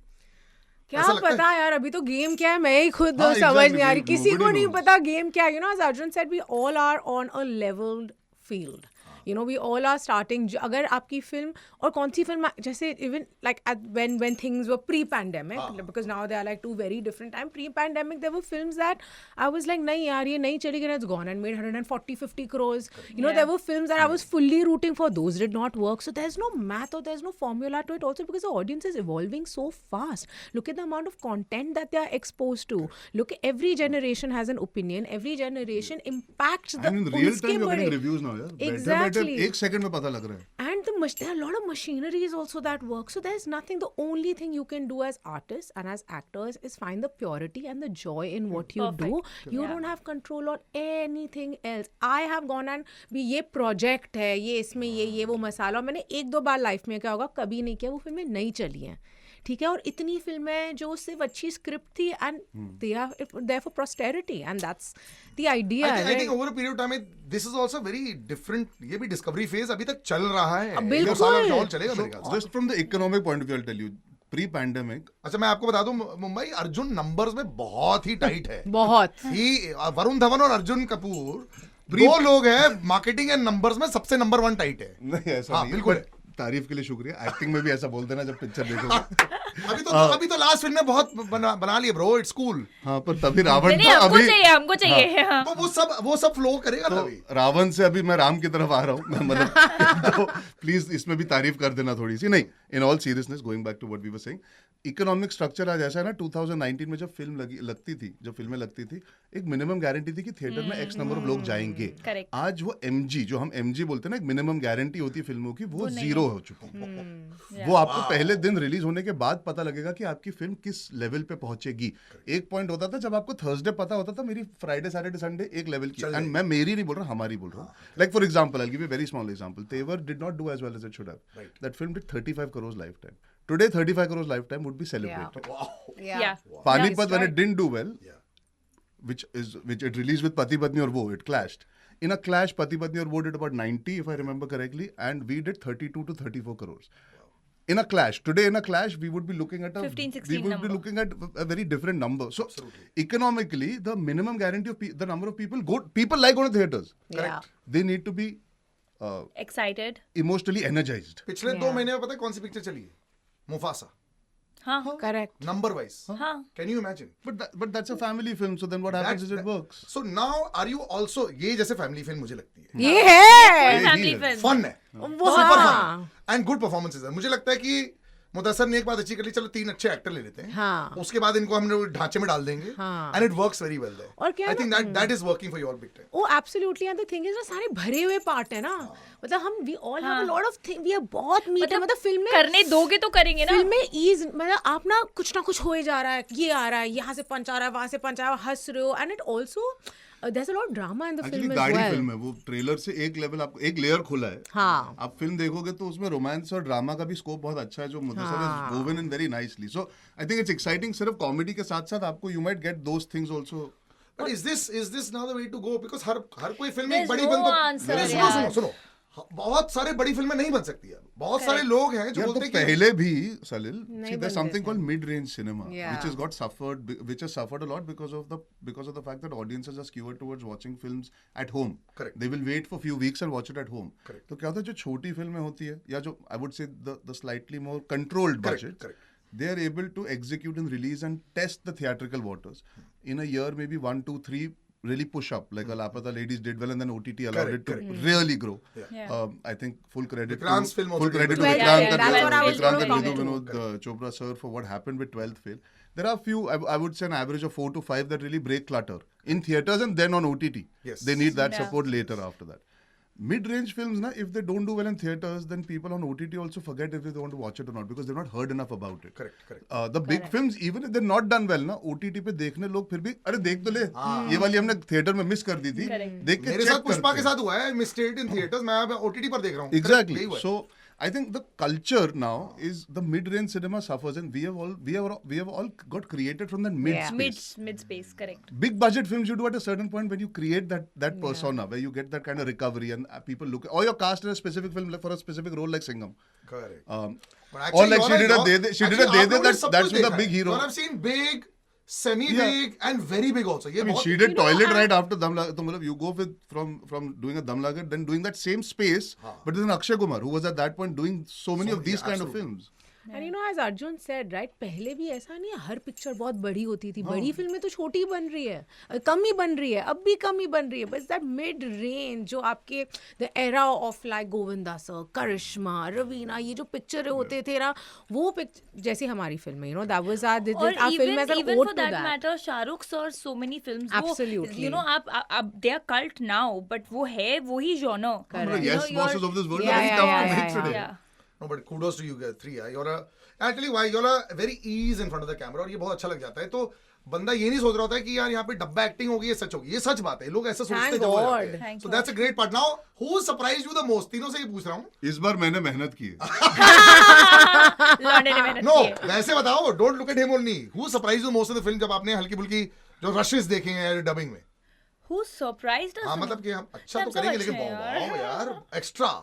Speaker 5: क्या
Speaker 4: ऐसा लगता
Speaker 5: पता यार, अभी तो गेम क्या है मैं ही खुद
Speaker 3: हाँ,
Speaker 5: समझ नहीं आ
Speaker 3: exactly,
Speaker 5: रही, किसी को
Speaker 3: nobody
Speaker 5: नहीं
Speaker 3: knows.
Speaker 5: पता गेम क्या है। as Arjun said, we all are on a leveled field. We all are starting. अगर आपकी फिल्म और कौन सी फिल्म, जैसे even like when things were pre-pandemic, because now they are like two very different time. Pre-pandemic there were films that I was like नहीं यार ये नहीं चलेगी, and it's gone and made 140-50 crores. There were films that I was fully rooting for, those did not work. So there's no math or there's no formula to it also, because the audience is evolving so fast. Look at the amount of content that they are exposed to. Look, every generation has an opinion, every generation impacts the
Speaker 3: And in real
Speaker 5: उसके
Speaker 3: time you're getting
Speaker 5: बड़े-
Speaker 3: reviews now यार।
Speaker 5: Exactly.
Speaker 3: एक सेकंड में पता लग रहा है।
Speaker 5: And there are a lot of machineries also that work. So there's nothing. The only thing you can do as artists and as actors is find the purity and the joy in what you do. You don't have control on anything else. I have gone and भी ये project है, ये इसमें ये वो मसाला, मैंने एक दो बार लाइफ में क्या होगा कभी नहीं किया, वो फिल्में नहीं चली हैं, ठीक है। और इतनी फिल्में जो सिर्फ अच्छी स्क्रिप्ट थी and they are there for posterity and that's the idea.
Speaker 4: I think over a period of time, this is also very different. ये भी discovery phase अभी तक चल रहा है।
Speaker 5: बिल्कुल।
Speaker 4: 1 साल और चलेगा मेरे ख्याल से।
Speaker 3: Just from the economic point of view, I'll tell you, pre-pandemic,
Speaker 4: अच्छा मैं आपको बता दूं, मुंबई अर्जुन नंबर्स में बहुत ही टाइट है।
Speaker 5: बहुत
Speaker 4: ही वरुण धवन और अर्जुन कपूर दो लोग हैं मार्केटिंग एंड नंबर्स में सबसे नंबर 1 टाइट है।
Speaker 3: नहीं ऐसा
Speaker 4: हाँ,
Speaker 3: नहीं
Speaker 4: बिल्कुल
Speaker 3: है। तारीफ के लिए शुक्रिया। एक्टिंग में भी ऐसा बोल देना जब पिक्चर देखोगे।
Speaker 4: अभी तो लास्ट फिल्म में बहुत बना लिए ब्रो, इट्स कूल।
Speaker 3: हाँ पर तभी रावण
Speaker 2: नहीं
Speaker 3: था
Speaker 2: हमको
Speaker 3: अभी।
Speaker 2: चाहिए, हमको चाहिए। हाँ।
Speaker 4: तो वो सब फ्लो करेगा
Speaker 3: तो
Speaker 4: तभी।
Speaker 3: रावण से अभी मैं राम की तरफ आ रहा हूँ मतलब तो प्लीज इसमें भी तारीफ कर देना थोड़ी सी। नहीं, in all seriousness, going back to what we were saying, economic structure आज ऐसा है ना, 2019 में जब फिल्में लगती थी एक मिनिमम गारंटी थी कि थिएटर में एक्स नंबर ऑफ लोग जाएंगे।
Speaker 2: Correct.
Speaker 3: आज वो एमजी जो हम एमजी बोलते हैं ना, एक मिनिमम गारंटी होती है फिल्मों की, वो जीरो हो चुकी है। वो आपको पहले दिन रिलीज होने के बाद पता लगेगा कि आपकी फिल्म किस लेवल पे पहुंचेगी। एक पॉइंट होता था जब आपको थर्सडे पता होता था मेरी फ्राइडे सैटरडे संडे एक लेवल की, एंड मैं मेरी नहीं बोल रहा, हमारी बोल रहा हूँ। Like for example, I will give you very small example, Tevar did not do as well as it should have. That film did 35 crores lifetime. Today 35 crores lifetime would be celebrated.
Speaker 2: Yeah.
Speaker 3: Panipat, when it didn't do well, which it released with Pati Patni or Wo, it clashed. In a clash, Pati Patni or Wo did about 90, if I remember correctly, and we did 32 to 34 crores. In a clash, today in a clash, we would be looking at
Speaker 2: 15-16
Speaker 3: we would
Speaker 2: number.
Speaker 3: be looking at a very different number. So economically, the minimum guarantee of the number of people like going to theaters.
Speaker 5: Correct.
Speaker 3: They need to be
Speaker 2: Excited.
Speaker 3: emotionally energized.
Speaker 4: पिछले 2 महीने में पता है कौन सी पिक्चर चली है? मुफासा,
Speaker 2: हाँ
Speaker 5: करेक्ट।
Speaker 4: Number wise.
Speaker 2: हाँ।
Speaker 4: Can you imagine?
Speaker 3: But that's a family film. So then what happens is it works.
Speaker 4: So now are you also, ये जैसे फैमिली फिल्म मुझे लगती है,
Speaker 5: ये है
Speaker 2: फैमिली
Speaker 3: है।
Speaker 2: फिल्म।
Speaker 4: फन है,
Speaker 5: वो
Speaker 4: सुपर
Speaker 5: हाँ।
Speaker 4: फन एंड गुड परफॉर्मेंसेस है। मुझे लगता है कि मुदस्सर ने एक बात अच्छी कर ली, चलो 3 अच्छे एक्टर ले लेते हैं,
Speaker 5: हाँ।
Speaker 4: उसके बाद इनको हम लोग ढांचे में डाल देंगे,
Speaker 5: हाँ।
Speaker 4: And it works very well there.
Speaker 5: और क्या
Speaker 4: आई
Speaker 5: ना-
Speaker 4: think that is working for your big time.
Speaker 5: Oh absolutely, and the thing is ना सारे भरे हुए पार्ट है ना, मतलब हम we all have a lot of thing, we are बहुत मीट है, मतलब फिल्म में
Speaker 2: करने दोगे तो करेंगे ना।
Speaker 5: फिल्म में ईज, मतलब आप ना कुछ हो ही जा रहा है, ये आ रहा है, यहाँ से पंच आ रहा है, वहां से पंच आ रहा है, हंस रहे हो, and it also there's a lot of drama in the
Speaker 3: Actually,
Speaker 5: film as
Speaker 3: गाड़ी
Speaker 5: well.
Speaker 3: फिल्म है वो। ट्रेलर से एक लेवल आपको एक लेयर खुला है।
Speaker 5: हाँ।
Speaker 3: आप फिल्म देखोगे तो उसमें रोमांस और ड्रामा का भी स्कोप बहुत अच्छा है, जो Mudassar has woven in very nicely. So I think it's exciting. सिर्फ कॉमेडी के साथ साथ आपको you might get those things also.
Speaker 4: But is this now the way to go? Because हर कोई फिल्म एक
Speaker 2: There's
Speaker 4: बड़ी
Speaker 2: no
Speaker 4: फिल्म तो
Speaker 2: answer,
Speaker 4: नहीं,
Speaker 2: यार।
Speaker 4: सुनो बहुत सारे बड़ी फिल्में नहीं बन सकती है। बहुत सारे लोग हैं जो
Speaker 3: यार तो
Speaker 4: बोलते हैं कि
Speaker 3: पहले भी सलिल,
Speaker 5: नहीं
Speaker 3: see, there's
Speaker 5: बनते
Speaker 3: something
Speaker 5: थे।
Speaker 3: called mid-range cinema,
Speaker 5: Yeah.
Speaker 3: which has suffered a lot because of the fact that audiences are skewed towards watching films at home.
Speaker 4: Correct.
Speaker 3: They will wait for few weeks and watch it at home.
Speaker 4: Correct.
Speaker 3: तो क्या होता है, जो छोटी फिल्में होती है या जो I would say the slightly more controlled
Speaker 4: Correct,
Speaker 3: budget,
Speaker 4: correct.
Speaker 3: they are able to execute and release and test the theatrical waters. In a year, maybe 1, 2, 3 really push up. Like Alapata Ladies did well, and then OTT allowed it to really grow.
Speaker 2: Yeah.
Speaker 3: I think full credit
Speaker 4: Vikrant's film also
Speaker 3: full
Speaker 4: did
Speaker 3: credit to
Speaker 4: well.
Speaker 3: Vikrant
Speaker 5: Yeah, that's what I was
Speaker 3: Vikrant
Speaker 5: going
Speaker 3: and
Speaker 5: to
Speaker 3: Vidhu
Speaker 5: comment.
Speaker 3: Vinod Chopra sir for what happened with 12th Fail. There are few, I would say an average of 4 to 5 that really break clutter in theaters and then on OTT.
Speaker 4: Yes.
Speaker 3: They need that
Speaker 2: Yeah.
Speaker 3: support later after that. Mid-range films, na, if they don't do well in theaters, then people on OTT also forget if they want to watch it or not because they've not heard enough about it.
Speaker 4: Correct.
Speaker 3: The big films, even if they're not done well, ना OTT पे देखने लोग फिर भी अरे देख तो ले ये वाली हमने थिएटर में मिस कर दी थी देख के
Speaker 4: मेरे
Speaker 3: check
Speaker 4: साथ पुष्पा
Speaker 3: करते
Speaker 4: के
Speaker 3: हैं।
Speaker 4: साथ हुआ है, मिस्ड इट इन थिएटर्स, मैं अब ओटीटी पर देख रहा हूँ.
Speaker 3: Exactly.
Speaker 4: यही हुआ है.
Speaker 3: So I think the culture now is the mid-range cinema suffers, and we have all got created from that mid
Speaker 5: Yeah.
Speaker 3: space.
Speaker 2: Mid space, correct.
Speaker 3: Big budget films you do at a certain point when you create that persona where you get that kind of recovery and people look, or your cast in a specific film like for a specific role like Singham.
Speaker 4: Correct.
Speaker 3: Or like she did a De De, that's with a big hero.
Speaker 4: I've seen big, semi-big and very big also. ये
Speaker 3: I mean,
Speaker 4: बहुत-
Speaker 3: she did toilet right after Dam Laga. तो मतलब you go with from doing a Dam Laga, then doing that same space, but then Akshay Kumar, who was at that point doing so many of these kind of films.
Speaker 5: And you know, as Arjun said, right, पहले भी ऐसा नहीं है, हर पिक्चर बहुत बड़ी होती थी. बड़ी फिल्में तो छोटी ही बन रही है, कम ही बन रही है, अब भी कम ही बन रही है. बस दैट मिड रेंज जो आपके the era of like Govinda sir, Karishma, Raveena, ये जो पिक्चर होते थे ना, वो पिक्चर जैसी हमारी फिल्म है, you know, that was our
Speaker 2: Or
Speaker 5: film as an
Speaker 2: even
Speaker 5: ode
Speaker 2: for
Speaker 5: to
Speaker 2: that
Speaker 5: that.
Speaker 2: matter, Shahrukh sir, so many films.
Speaker 5: Absolutely.
Speaker 2: You know, आप they are cult now, but वो है वही genre.
Speaker 5: Correct.
Speaker 2: You know,
Speaker 3: Yes, bosses of this world
Speaker 5: Yeah,
Speaker 3: are very
Speaker 5: yeah,
Speaker 3: tough
Speaker 5: yeah,
Speaker 3: to make
Speaker 5: yeah,
Speaker 3: today.
Speaker 2: Yeah.
Speaker 4: No, but kudos to you guys three. Actually, why you're a very ease in front of the camera और ये बहुत अच्छा लग जाता है. तो बंदा ये नहीं सोच रहा होता है कि यार यहाँ पे डब्बा एक्टिंग होगी, ये सच होगी. ये सच बात है, लोग ऐसा सोचते
Speaker 5: Thank
Speaker 4: जब हो
Speaker 5: God.
Speaker 4: जाते हैं.
Speaker 2: Thank
Speaker 4: So
Speaker 2: God.
Speaker 4: that's a great part. Now, who surprised you the most? तीनों से ये पूछ रहा हूँ.
Speaker 3: इस बार मैंने मेहनत की है.
Speaker 2: लौंडे ने मेहनत
Speaker 4: No,
Speaker 2: की है.
Speaker 4: वैसे बताओ. Don't look at him only. Who surprised you the most in the film जब आपने हल्की फुल्की जो rushes देखे हैं डबिंग में?
Speaker 2: Who surprised us?
Speaker 4: हाँ मतलब कि हम अच्छा
Speaker 2: हम
Speaker 4: तो
Speaker 2: सब
Speaker 4: करेंगे
Speaker 2: अच्छे
Speaker 4: लेकिन
Speaker 2: हैं
Speaker 4: वाओ यार एक्स्ट्रा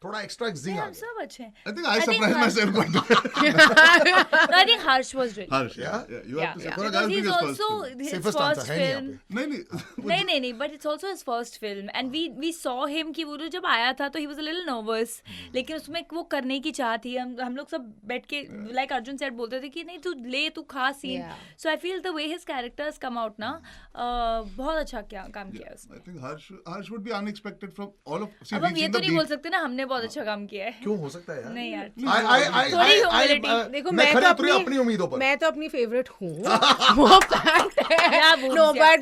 Speaker 4: थोड़ा एक्स्ट्रा जिंग आ
Speaker 2: हम
Speaker 4: गया.
Speaker 2: सब अच्छे हैं.
Speaker 3: I think I surprised myself quite a bit.
Speaker 2: No, I think Harsh was really.
Speaker 3: Harsh,
Speaker 4: Yeah?
Speaker 3: you have to say. For a guy
Speaker 2: Because
Speaker 3: who's
Speaker 2: he's
Speaker 3: his first
Speaker 2: also
Speaker 3: film.
Speaker 2: his
Speaker 4: Safest
Speaker 2: first
Speaker 4: answer है नहीं यहाँ
Speaker 2: film.
Speaker 4: पे.
Speaker 3: नहीं
Speaker 2: नहीं, but it's also his first film, and we saw him कि वो जब आया था तो he was a little nervous, लेकिन उसमें वो करने की चाह थी. हम लोग सब बैठ के like Arjun said बोलते थे कि नहीं तू ले तू खा scene.
Speaker 5: Yeah.
Speaker 2: So I feel the way his characters come out ना बहुत अच्छा काम किया है उसने.
Speaker 3: I think Harsh would be unexpected from all of. See,
Speaker 2: अब हम ये तो नहीं बोल सकते ना हमने बहुत अच्छा काम किया है.
Speaker 4: क्यों हो सकता है यार?
Speaker 2: नहीं यार. थोड़ी humility.
Speaker 5: देखो
Speaker 4: मैं
Speaker 5: मैं
Speaker 4: खरी
Speaker 5: तो
Speaker 4: उतरी अपनी उम्मीदों पर.
Speaker 5: मैं तो अपनी फेवरेट हूँ. वो fact है.
Speaker 2: Yeah, Bhumi,
Speaker 5: No,
Speaker 2: yeah.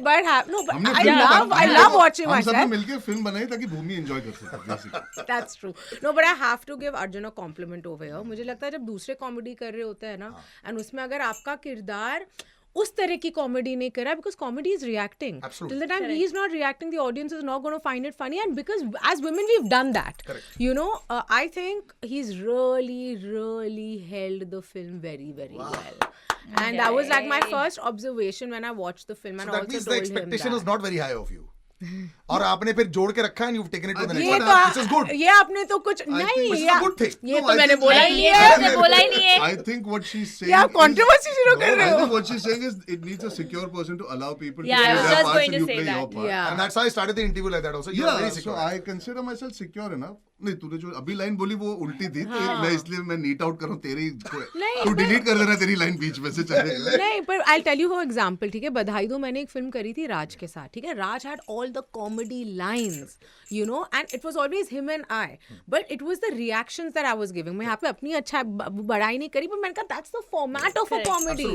Speaker 5: but I love watching
Speaker 3: हम सब ने
Speaker 5: myself.
Speaker 3: मिलके फिल्म बनाई ताकि भूमि एंजॉय कर सके basically.
Speaker 5: That's true. No, but I have to give Arjun a compliment over here. मुझे लगता है जब दूसरे कॉमेडी कर रहे होते हैं ना, and उसमें अगर आपका किरदार उस तरह की कॉमेडी नहीं करा, because comedy is reacting.
Speaker 4: Absolutely.
Speaker 5: Till the time he is not reacting, the audience is not going to find it funny. And because as women we've done that.
Speaker 4: Correct.
Speaker 5: You know, I think he's really held the film very well. And that was like my first observation when I watched the film.
Speaker 4: So
Speaker 5: And
Speaker 4: that
Speaker 5: also
Speaker 4: means the
Speaker 5: told him
Speaker 4: expectation
Speaker 5: that.
Speaker 4: is not very high of you. और आपने फिर जोड़ के रखा है and you've taken it to the next
Speaker 5: ये
Speaker 4: level.
Speaker 5: तो
Speaker 4: Which is good.
Speaker 5: ये आपने तो कुछ नहीं
Speaker 4: which is
Speaker 5: ये
Speaker 4: a good thing.
Speaker 5: ये
Speaker 3: No,
Speaker 5: तो
Speaker 3: I
Speaker 5: मैंने
Speaker 3: think-
Speaker 5: बोला
Speaker 2: नहीं,
Speaker 5: ही
Speaker 2: ये
Speaker 5: है.
Speaker 2: उसने बोला ही नहीं है.
Speaker 3: I think what she's saying.
Speaker 5: ये आप controversy शुरू कर रहे
Speaker 3: I
Speaker 5: हो.
Speaker 3: think what she's saying is it needs a secure person to allow people
Speaker 2: Yeah,
Speaker 3: to
Speaker 2: I
Speaker 3: play
Speaker 2: was
Speaker 3: their
Speaker 2: just
Speaker 3: parts
Speaker 2: going
Speaker 3: and
Speaker 2: to
Speaker 3: you
Speaker 2: say
Speaker 3: play your
Speaker 2: that.
Speaker 3: part.
Speaker 5: Yeah.
Speaker 4: And that's how I started the interview like that also. You're very
Speaker 3: Yeah, so
Speaker 4: secure.
Speaker 3: I consider myself secure enough. नहीं तूने जो अभी लाइन बोली वो उल्टी थी तो मैं इसलिए मैं नीट आउट कर रहा हूँ तेरी
Speaker 5: नहीं,
Speaker 3: तू डिलीट कर देना तेरी लाइन बीच में से चले
Speaker 5: नहीं पर I tell you for example, ठीक है, बधाई दो मैंने एक फिल्म करी थी राज के साथ, ठीक है. Raj had all the comedy lines, you know, and it was always him and I, but it was the reactions that I was giving. मैं यहाँ पे अपनी अच्छा बड़ाई नहीं करी, पर मैंने कहा that's the format of a comedy,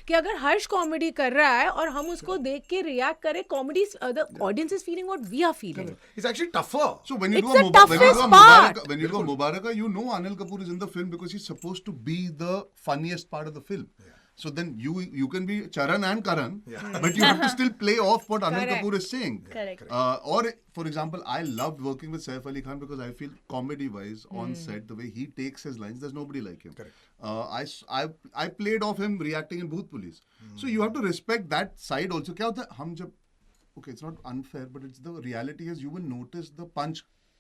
Speaker 5: कि अगर हर्ष कॉमेडी कर रहा है और हम उसको देख के रिएक्ट करें, comedy the audience is feeling what we are feeling.
Speaker 4: It's actually tougher.
Speaker 3: So when you
Speaker 5: It's
Speaker 3: do
Speaker 5: the
Speaker 3: a
Speaker 5: toughest part.
Speaker 3: when you do a Mubaraka, you know Anil Kapoor is in the film because he's supposed to be the funniest part of the film. So then you can be Charan and Karan, but you have to still play off what Anil
Speaker 5: Correct.
Speaker 3: Kapoor is saying.
Speaker 2: Correct.
Speaker 3: Or for example, I loved working with Saif Ali Khan because I feel comedy-wise on set the way he takes his lines, there's nobody like him. I played off him reacting in Bhoot Police. So you have to respect that side also. क्या होता है हम जब okay, it's not unfair, but it's the reality is you will notice the punch,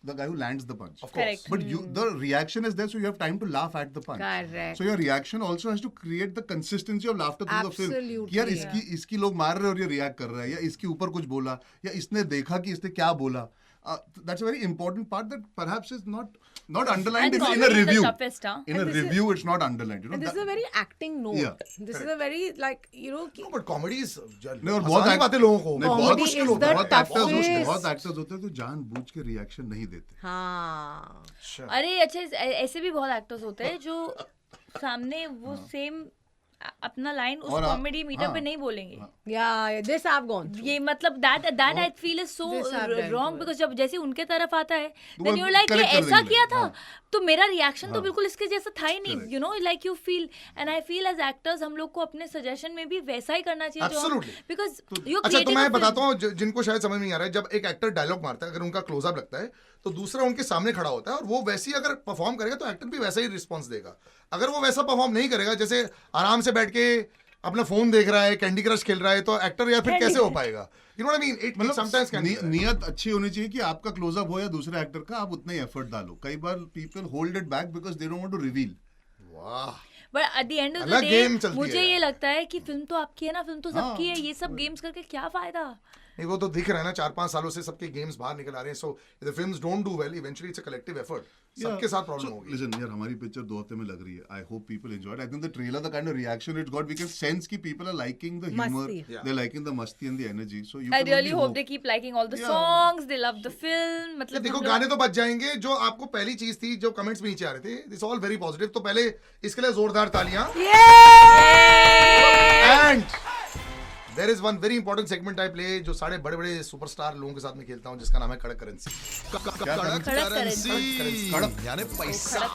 Speaker 3: the guy who lands the punch.
Speaker 4: Of course.
Speaker 2: Correct.
Speaker 3: But the reaction is there, so you have time to laugh at the punch.
Speaker 5: Correct.
Speaker 3: So your reaction also has to create the consistency of laughter through the film.
Speaker 5: Absolutely,
Speaker 3: कि यार इसकी लोग मार रहे हैं और ये रिएक्ट कर रहा है, या इसके ऊपर कुछ बोला, या इसने देखा कि इसने क्या बोला. That's a very important part that perhaps is Not underlined
Speaker 2: And
Speaker 3: in a
Speaker 2: comedy is the
Speaker 3: review.
Speaker 2: toughest, huh?
Speaker 3: In a
Speaker 5: And this is-
Speaker 3: review, it's not underlined. You know
Speaker 5: And this is a very acting note.
Speaker 3: Yeah,
Speaker 5: This is a very like
Speaker 4: No, but comedy is
Speaker 3: नहीं, और बहुत
Speaker 4: हंसानी बातें लोगों को
Speaker 3: नहीं,
Speaker 5: Comedy
Speaker 3: बहुत
Speaker 5: is
Speaker 3: मुश्किल
Speaker 5: the
Speaker 3: होता है। बहुत
Speaker 5: toughest.
Speaker 3: बहुत एक्टर्स होते हैं तो जानबूझ के रिएक्शन नहीं देते।
Speaker 5: हाँ
Speaker 2: अरे अच्छा ऐसे भी बहुत एक्टर्स होते हैं जो सामने वो सेम अपना लाइन उस
Speaker 3: और
Speaker 2: कॉमेडी मीटअप
Speaker 3: हाँ।
Speaker 2: पे नहीं बोलेंगे।
Speaker 5: yeah this I've gone through.
Speaker 2: ये मतलब that I feel is so
Speaker 5: This I've done
Speaker 2: wrong
Speaker 5: too.
Speaker 2: because जब जैसे उनके तरफ आता है
Speaker 3: तो
Speaker 2: then
Speaker 3: वो
Speaker 2: you're like ये
Speaker 3: correct कर
Speaker 2: ऐसा
Speaker 3: देंगे।
Speaker 2: किया था
Speaker 3: हाँ।
Speaker 2: तो मेरा रिएक्शन तो
Speaker 3: हाँ।
Speaker 2: बिल्कुल इसके जैसा था ही नहीं
Speaker 3: Correct.
Speaker 2: you know like you feel and I feel as actors हम लोग को अपने सजेशन में भी वैसा ही करना चाहिए
Speaker 4: Absolutely.
Speaker 2: because you're
Speaker 4: अच्छा तो
Speaker 2: creating
Speaker 4: मैं
Speaker 2: a film.
Speaker 4: बताता हूँ जिनको शायद समझ में नहीं आ रहा है, जब एक एक्टर डायलॉग मारता है, अगर उनका क्लोजअप लगता है तो दूसरा उनके सामने खड़ा होता है और वो वैसे ही अगर परफॉर्म करेगा तो एक्टर भी वैसा ही रिस्पॉन्स देगा। अगर वो वैसा परफॉर्म नहीं करेगा, जैसे आराम से बैठ के अपना फोन देख रहा है, कैंडी क्रश खेल रहा है, तो एक्टर यार फिर कैसे हो पाएगा? You know what I mean? It sometimes can
Speaker 3: नियत अच्छी होनी चाहिए कि आपका क्लोजअप हो या दूसरे एक्टर का, आप उतना ही एफर्ट डालो। कई बार people hold it back because they don't want to reveal.
Speaker 4: वाह,
Speaker 2: but at the end of the
Speaker 4: अलग
Speaker 2: डे
Speaker 4: game चलती
Speaker 2: मुझे
Speaker 4: है
Speaker 2: ये
Speaker 4: यार।
Speaker 2: लगता है कि फिल्म तो आपकी है ना, फिल्म तो सबकी है, ये सब गेम्स करके क्या फायदा।
Speaker 4: नहीं वो तो दिख रहा है ना, 4-5 सालों से सबके गेम्स बाहर निकल आ रहे हैं। So the films don't do well, eventually it's a collective effort. सबके साथ प्रॉब्लम होगी।
Speaker 3: लिसन यार, हमारी पिक्चर 2 हफ्ते में लग रही है। I hope people enjoy it. I think the trailer, the kind of reaction it got, we can sense कि people are liking the humour,
Speaker 5: masti.
Speaker 3: They are liking the masti and the energy. So you
Speaker 2: I really hope they keep liking all the
Speaker 3: Yeah.
Speaker 2: songs, they love the film.
Speaker 4: ये
Speaker 2: मतलब
Speaker 4: देखो
Speaker 2: हम लोग-
Speaker 4: गाने तो बच जाएंगे। जो आपको पहली चीज थी, जो कमेंट्स में नीचे आ रहे थे, दिस ऑल वेरी पॉजिटिव। तो पहले इसके लिए जोरदार तालियां। And there is one very important segment I play, जो सारे बड़े बड़े सुपरस्टार लोगों के साथ में खेलता हूँ, जिसका नाम है कड़क करेंसी।
Speaker 2: कड़क करेंसी।
Speaker 4: यानी पैसा।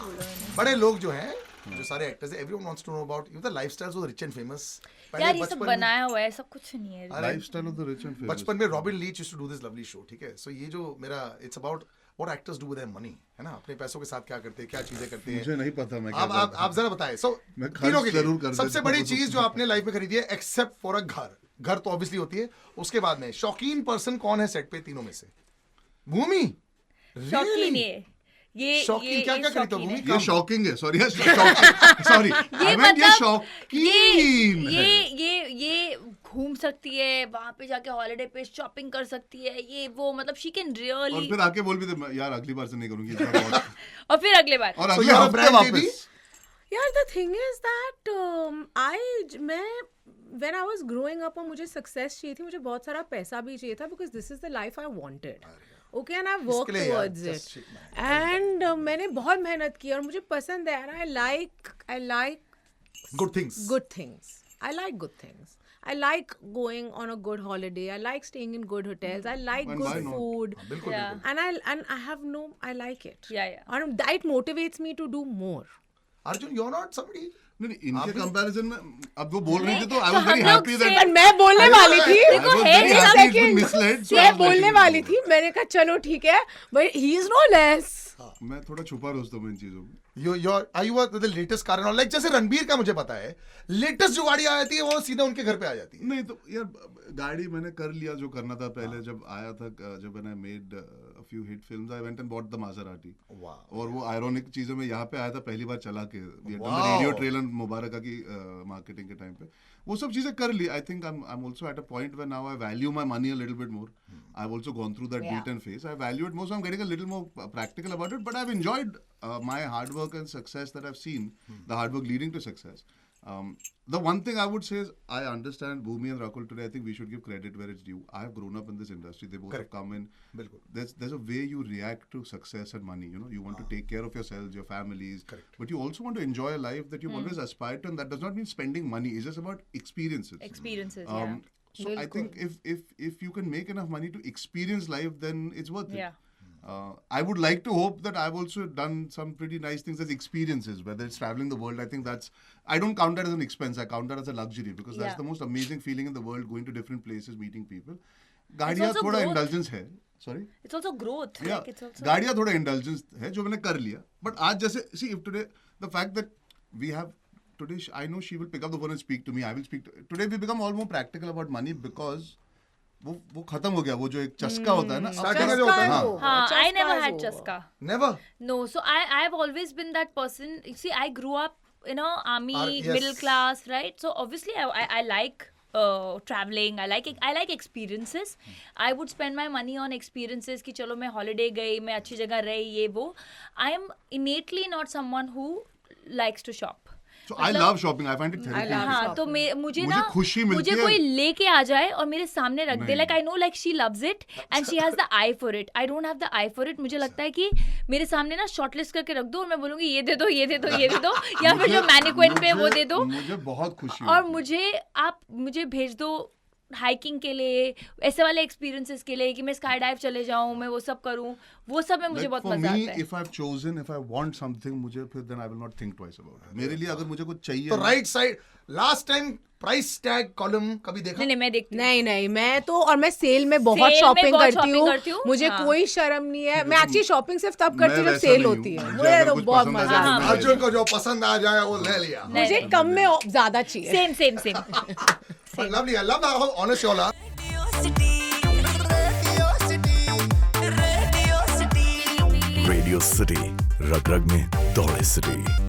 Speaker 4: बड़े लोग जो हैं, जो सारे एक्टर्स हैं, everyone wants to know about you the lifestyles of the rich and famous.
Speaker 2: यार ये सब बनाया हुआ है, सब कुछ नहीं है।
Speaker 3: Lifestyle of the rich and famous.
Speaker 4: बचपन में Robin Leach used to do this lovely show, ठीक है? सो ये जो मेरा, it's about what actors do with their money, है ना? अपने पैसों के साथ क्या करते हैं, क्या चीजें करते हैं।
Speaker 3: मुझे नहीं पता मैं क्या
Speaker 4: आप जरा बताएं। सो
Speaker 3: मैं खर्च
Speaker 4: तीनों के
Speaker 3: जरूर कर
Speaker 4: लिए सबसे
Speaker 3: देता
Speaker 4: बड़ी
Speaker 3: हूँ।
Speaker 4: चीज जो आपने लाइफ में खरीदी है, एक्सेप्ट फॉर अ घर तो ऑब्वियसली होती है, उसके बाद में शौकीन पर्सन कौन है सेट पे तीनों में से? भूमि।
Speaker 2: शौकीन ये
Speaker 4: शौकीन क्या क्या खरीदते हो
Speaker 2: शौकीन है।
Speaker 4: भूमि?
Speaker 3: ये शॉकिंग है। सॉरी सॉरी
Speaker 2: ये
Speaker 3: आई मीन ये
Speaker 2: मतलब
Speaker 3: शौकीन है।
Speaker 2: ये घूम सकती है, वहां पे जाके हॉलिडे पे शॉपिंग कर सकती है, ये वो मतलब शी कैन
Speaker 3: और
Speaker 2: रियली।
Speaker 3: फिर आके बोल भी दे यार अगली बार से नहीं करूंगी इस बार और
Speaker 2: और फिर अगले बार
Speaker 3: और
Speaker 4: So
Speaker 3: अगले
Speaker 4: you're a
Speaker 3: हफ्ते
Speaker 4: brand baby?
Speaker 3: वापस।
Speaker 5: यार द थिंग इज दैट मैं when I was growing up और मुझे सक्सेस चाहिए थी, मुझे बहुत सारा पैसा भी चाहिए था, because this is the life I wanted. Okay and I work
Speaker 4: इसके लिए यार,
Speaker 5: towards
Speaker 4: just
Speaker 5: it
Speaker 4: shake my hand.
Speaker 5: And मैंने बहुत मेहनत की और मुझे पसंद है। I like
Speaker 4: good things.
Speaker 5: good things. I like good things. I like going on a good holiday. I like staying in good hotels. I like
Speaker 3: And why
Speaker 5: good
Speaker 3: not?
Speaker 5: food.
Speaker 4: बिल्कुल
Speaker 2: Yeah.
Speaker 4: बिल्कुल।
Speaker 5: And I have no, I like it.
Speaker 2: Yeah.
Speaker 5: And that motivates me to do more.
Speaker 4: Arjun, you're not somebody।
Speaker 3: नहीं इनके कंपैरिजन में अब वो बोल रही थी तो आई
Speaker 2: तो
Speaker 3: वाज वेरी
Speaker 2: हम लोग
Speaker 3: हैप्पी
Speaker 2: से-
Speaker 3: दैट
Speaker 5: पर मैं बोलने वाली थी।
Speaker 2: देखो, है
Speaker 5: एक second.
Speaker 3: मिसलेड।
Speaker 5: मैं बोलने वाली थी, मैंने कहा चलो ठीक है, but he is no less.
Speaker 3: मैं थोड़ा छुपा दोस्तों में इन चीजों में।
Speaker 4: you the latest car and all, like जैसे रणबीर का मुझे पता है, लेटेस्ट जो गाड़ी आ जाती है वो सीधा उनके घर पे आ जाती है।
Speaker 3: नहीं तो यार गाड़ी मैंने कर लिया जो करना था पहले। जब आया था, जब मैंने made a few hit films, I went and bought the Maserati.
Speaker 4: वाह।
Speaker 3: और वो आयरॉनिक चीजों में यहाँ पे आया था पहली बार चला के,
Speaker 4: Wow.
Speaker 3: रेडियो ट्रेलर मुबारका की मार्केटिंग के टाइम पे वो सब चीजें कर ली। I think I am also at a point where now I value my money a little bit more. I have also gone through that
Speaker 5: Yeah.
Speaker 3: beaten phase. I value it more, so I'm getting a little more practical about it. But I've enjoyed my hard work and success that I've seen, the hard work leading to success. The one thing I would say is I understand Bhumi and Rakul today. I think we should give credit where it's due. I have grown up in this industry. They both
Speaker 4: Correct.
Speaker 3: have come in.
Speaker 4: बिल्कुल।
Speaker 3: There's a way you react to success and money. You know, you want to take care of yourselves, your families.
Speaker 4: Correct.
Speaker 3: But you also want to enjoy a life that you've always aspired to, and that does not mean spending money. It's just about experiences.
Speaker 2: Experiences, yeah.
Speaker 3: So I think if you can make enough money to experience life, then it's worth it.
Speaker 2: Yeah.
Speaker 3: I would like to hope that I've also done some pretty nice things as experiences, whether it's traveling the world. I think I don't count that as an expense. I count that as a luxury because that's
Speaker 2: Yeah.
Speaker 3: the most amazing feeling in the world, going to different places, meeting people. गाड़ियाँ
Speaker 2: also
Speaker 3: थोड़ा
Speaker 2: growth.
Speaker 3: indulgence है. Sorry?
Speaker 2: It's also growth.
Speaker 3: Yeah.
Speaker 2: Like it's also
Speaker 3: गाड़ियाँ थोड़ा indulgence है जो मैंने कर लिया. But आज जैसे see if today the fact that we have today I know she will pick up the phone and speak to me. I will speak to today we become all more practical about money because वो खत्म हो गया वो जो एक चस्का होता है ना
Speaker 4: Starting में जो होता है ना।
Speaker 2: हाँ, I never
Speaker 5: Chaska is
Speaker 2: had
Speaker 5: over.
Speaker 2: chaska.
Speaker 4: Never।
Speaker 2: No, so I've always been that person. You see, I grew up, army,
Speaker 4: Yes.
Speaker 2: middle class, right? So obviously I like traveling. I like experiences. I would spend my money on experiences कि चलो मैं holiday गई, मैं अच्छी जगह रही, ये वो. I am innately not someone who likes to shop.
Speaker 3: So I love shopping. I find it therapy.
Speaker 2: हाँ, तो मुझे ना
Speaker 3: खुशी मिलती
Speaker 2: मुझे
Speaker 3: है।
Speaker 2: कोई लेके आ जाए और मेरे सामने रख दे, like I know like she loves it and she has the eye for it. I don't have the eye for it. मुझे लगता है कि मेरे सामने ना शॉर्टलिस्ट करके रख दो और मैं बोलूँगी ये दे दो, ये दे दो, ये दे दो, या फिर जो मैनिक्विन पे वो दे दो.
Speaker 3: मुझे बहुत खुशी
Speaker 2: और
Speaker 3: होती है।
Speaker 2: आप मुझे भेज दो हाइकिंग के लिए, ऐसे वाले एक्सपीरियंसेस के लिए कि मैं स्काई डाइव चले जाऊं, मैं वो सब करूं, वो सब में मुझे
Speaker 3: Like
Speaker 2: बहुत
Speaker 3: for
Speaker 2: मजा
Speaker 3: me,
Speaker 2: आता है.
Speaker 3: if I've chosen, if I want something, मुझे फिर then I will not think twice about it. मेरे लिए अगर मुझे कुछ चाहिए
Speaker 4: तो
Speaker 3: ना-
Speaker 4: right side last time price tag column कभी देखा?
Speaker 2: नहीं मैं देखती हूँ.
Speaker 5: नहीं मैं तो, और मैं सेल में बहुत
Speaker 2: सेल में
Speaker 5: शॉपिंग
Speaker 2: बहुत
Speaker 5: करती
Speaker 2: shopping करती
Speaker 5: हूँ.
Speaker 2: हूँ,
Speaker 5: मुझे
Speaker 2: हाँ.
Speaker 5: कोई शर्म नहीं है. मैं एक्चुअली शॉपिंग सिर्फ तब करती हूँ
Speaker 3: मैं
Speaker 5: जब
Speaker 3: वैसा
Speaker 5: सेल
Speaker 3: नहीं
Speaker 5: होती
Speaker 3: हूँ.
Speaker 5: है.
Speaker 3: मुझे
Speaker 5: मुझे
Speaker 3: अगर
Speaker 5: तो
Speaker 3: कुछ
Speaker 5: बहुत
Speaker 3: पसंद आ
Speaker 5: मजा
Speaker 3: जाए
Speaker 5: आता
Speaker 3: तो
Speaker 5: है.
Speaker 3: मैं-
Speaker 4: अर्जुन को जो पसंद आ जाए वो ले लिया.
Speaker 2: नहीं,
Speaker 5: मुझे कम में ज्यादा चाहिए.
Speaker 2: Same.
Speaker 4: Lovely. I love how honest you all are.
Speaker 6: Radio city रग रग में दौड़े सिटी.